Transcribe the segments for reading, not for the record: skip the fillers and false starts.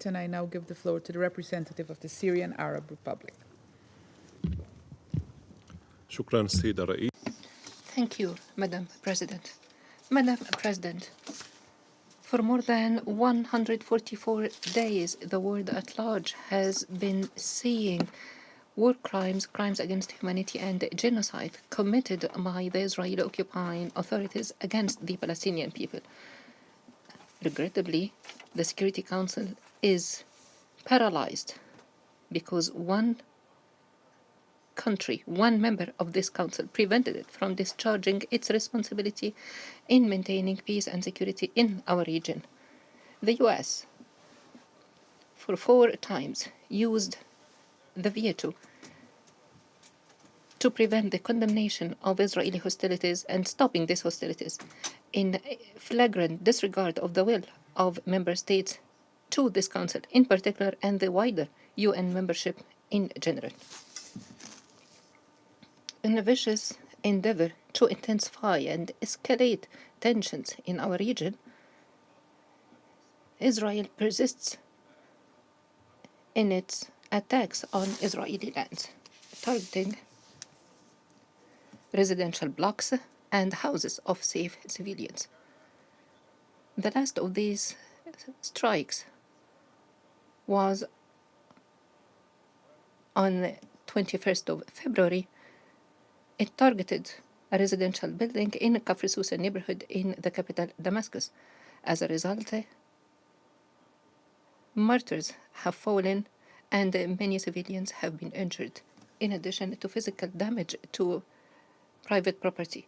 and I now give the floor to the representative of the Syrian Arab Republic. شكرا السيدة الرئيس. Thank you, Madam President. Madam President, for more than 144 days, the world at large has been seeing war crimes, crimes against humanity, and genocide committed by the Israeli occupying authorities against the Palestinian people. Regrettably, the Security Council is paralyzed because one country, one member of this council, prevented it from discharging its responsibility in maintaining peace and security in our region. The US, for 4 times, used the veto to prevent the condemnation of Israeli hostilities and stopping these hostilities in flagrant disregard of the will of member states to this council in particular and the wider UN membership in general. In a vicious endeavor to intensify and escalate tensions in our region, Israel persists in its attacks on Israeli lands, targeting residential blocks and houses of safe civilians. The last of these strikes was on the 21st of February. It targeted a residential building in Kafr Sousa neighborhood in the capital, Damascus. As a result, martyrs have fallen and many civilians have been injured, in addition to physical damage to private property.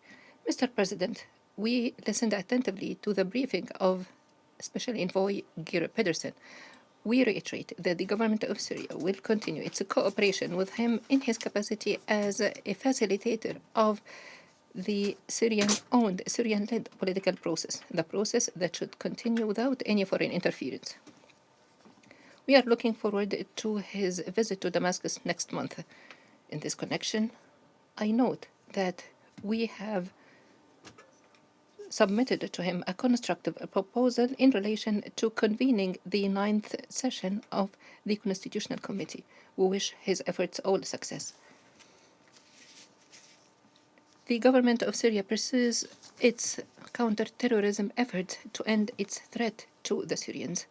Mr. President, we listened attentively to the briefing of Special Envoy Geir Pedersen. We reiterate that the government of Syria will continue its cooperation with him in his capacity as a facilitator of the Syrian-owned, Syrian-led political process, the process that should continue without any foreign interference. We are looking forward to his visit to Damascus next month. In this connection, I note that we have submitted to him a constructive proposal in relation to convening the 9th session of the Constitutional Committee. We wish his efforts all success. The government of Syria pursues its counter-terrorism efforts to end its threat to the Syrians.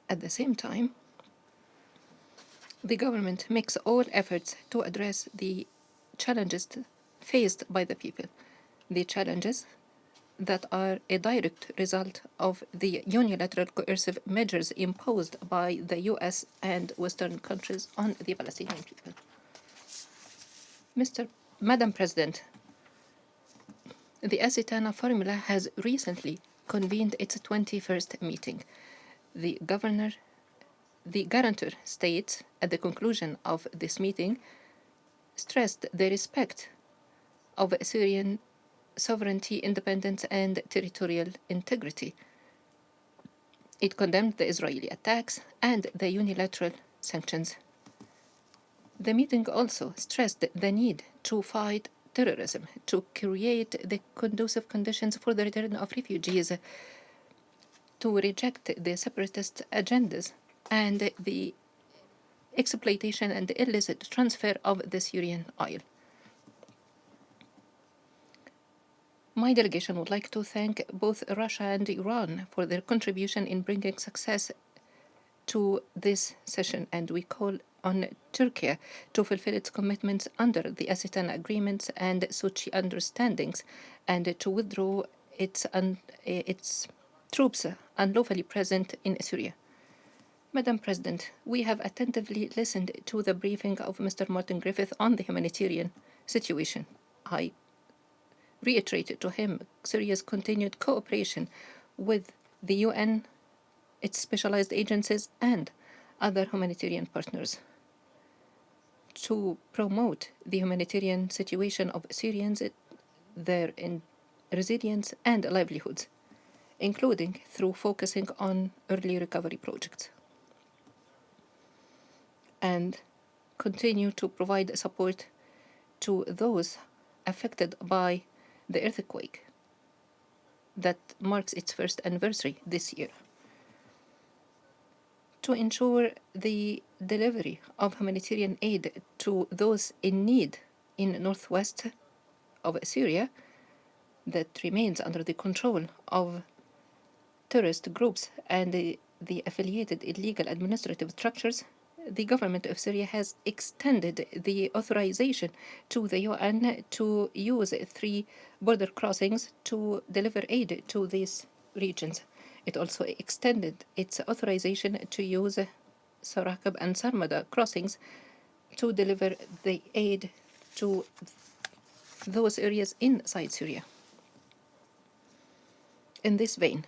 At the same time, the government makes all efforts to address the challenges faced by the people, the challenges that are a direct result of the unilateral coercive measures imposed by the US and Western countries on the Palestinian people. Madam President, the Asitana Formula has recently convened its 21st meeting. The guarantor states at the conclusion of this meeting stressed the respect of Syrian sovereignty, independence, and territorial integrity. It condemned the Israeli attacks and the unilateral sanctions. The meeting also stressed the need to fight terrorism, to create the conducive conditions for the return of refugees, to reject the separatist agendas and the exploitation and illicit transfer of the Syrian oil. My delegation would like to thank both Russia and Iran for their contribution in bringing success to this session, and we call on Turkey to fulfill its commitments under the Asitana agreements and Sochi understandings, and to withdraw its troops unlawfully present in Syria. Madam President, we have attentively listened to the briefing of Mr. Martin Griffith on the humanitarian situation. I reiterated to him Syria's continued cooperation with the UN, its specialized agencies, and other humanitarian partners to promote the humanitarian situation of Syrians, their resilience and livelihoods, including through focusing on early recovery projects, and continue to provide support to those affected by the earthquake that marks its first anniversary this year. to ensure the delivery of humanitarian aid to those in need in northwest of Syria that remains under the control of terrorist groups and the affiliated illegal administrative structures, the government of Syria has extended the authorization to the UN to use 3 border crossings to deliver aid to these regions. It also extended its authorization to use Sarakab and Sarmada crossings to deliver the aid to those areas inside Syria. In this vein,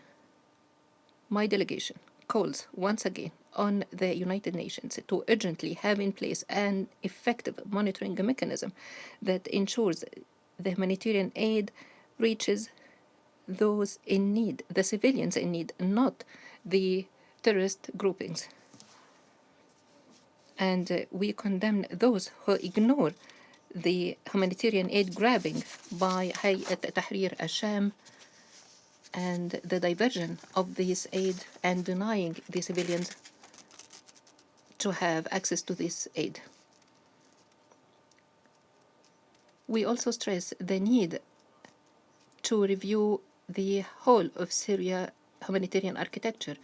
my delegation calls once again on the United Nations to urgently have in place an effective monitoring mechanism that ensures the humanitarian aid reaches those in need, the civilians in need, not the terrorist groupings. And we condemn those who ignore the humanitarian aid grabbing by Hayat Tahrir al-Sham and the diversion of this aid and denying the civilians to have access to this aid. We also stress the need to review the whole of Syria humanitarian architecture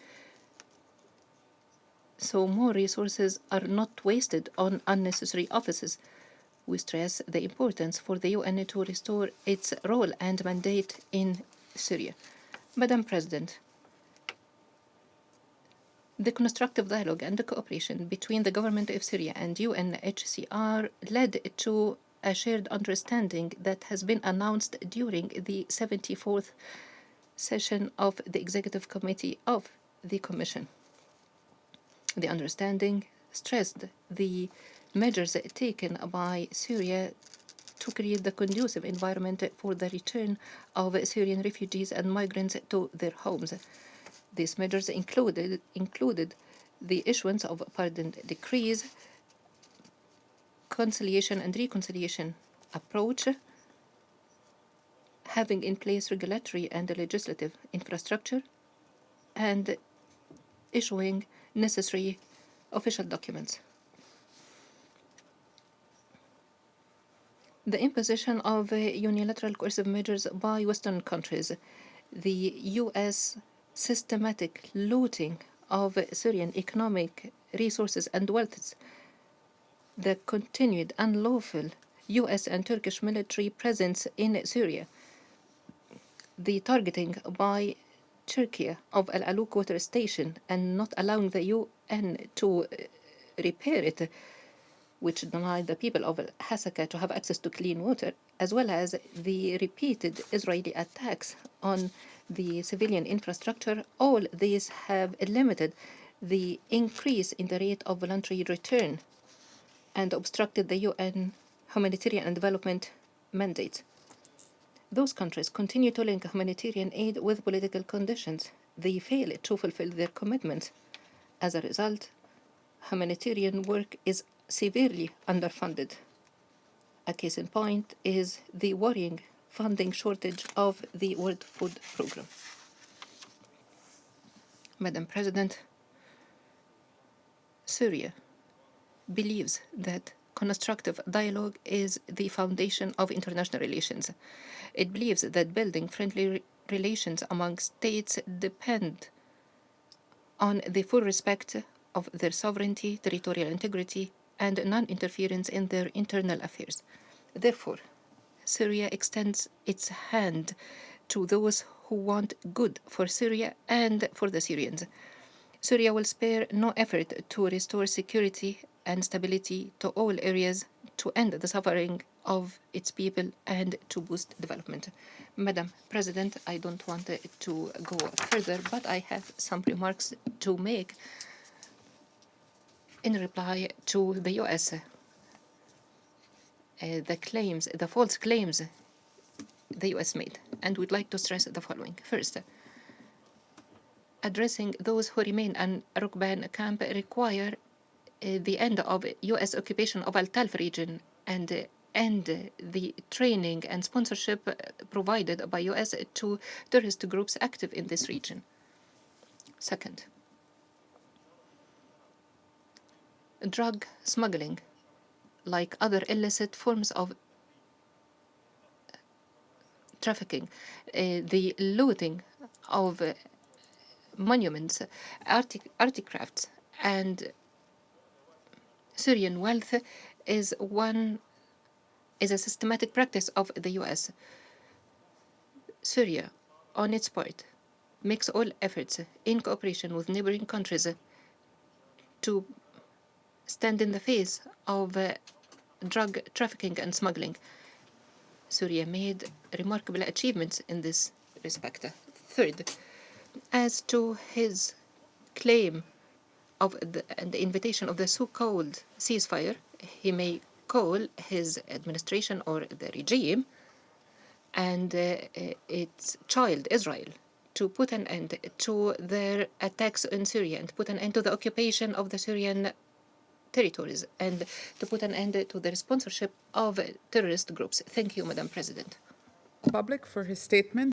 so more resources are not wasted on unnecessary offices. We stress the importance for the UN to restore its role and mandate in Syria. Madam President, the constructive dialogue and the cooperation between the government of Syria and UNHCR led to a shared understanding that has been announced during the 74th session of the Executive Committee of the Commission. The understanding stressed the measures taken by Syria to create the conducive environment for the return of Syrian refugees and migrants to their homes. These measures included the issuance of pardon decrees, conciliation and reconciliation approach, having in place regulatory and legislative infrastructure, and issuing necessary official documents. The imposition of unilateral coercive measures by Western countries, the U.S. systematic looting of Syrian economic resources and wealth, the continued unlawful U.S. and Turkish military presence in Syria, the targeting by Turkey of Al-Aluk water station and not allowing the UN to repair it, which denied the people of Al-Hasaka to have access to clean water, as well as the repeated Israeli attacks on the civilian infrastructure. All these have limited the increase in the rate of voluntary return and obstructed the UN humanitarian and development mandate. Those countries continue to link humanitarian aid with political conditions. They fail to fulfill their commitments. As a result, humanitarian work is severely underfunded. A case in point is the worrying funding shortage of the World Food Programme. Madam President, Syria believes that constructive dialogue is the foundation of international relations. It believes that building friendly relations among states depend on the full respect of their sovereignty, territorial integrity, and non-interference in their internal affairs. Therefore, Syria extends its hand to those who want good for Syria and for the Syrians. Syria will spare no effort to restore security and stability to all areas, to end the suffering of its people, and to boost development. Madam President, I don't want to go further, but I have some remarks to make in reply to the U.S. The false claims the U.S. made, and we'd like to stress the following. First, addressing those who remain in Rukban camp require the end of U.S. occupation of Al-Talf region and end the training and sponsorship provided by U.S. to terrorist groups active in this region. Second, drug smuggling, like other illicit forms of trafficking, the looting of monuments, artifacts, and Syrian wealth is a systematic practice of the U.S. Syria, on its part, makes all efforts in cooperation with neighboring countries to stand in the face of drug trafficking and smuggling. Syria made remarkable achievements in this respect. Third, as to his claim of the invitation of the so-called ceasefire, he may call his administration or the regime and its child, Israel, to put an end to their attacks in Syria and put an end to the occupation of the Syrian territories and to put an end to the sponsorship of terrorist groups. Thank you, Madam President. Public for his statement.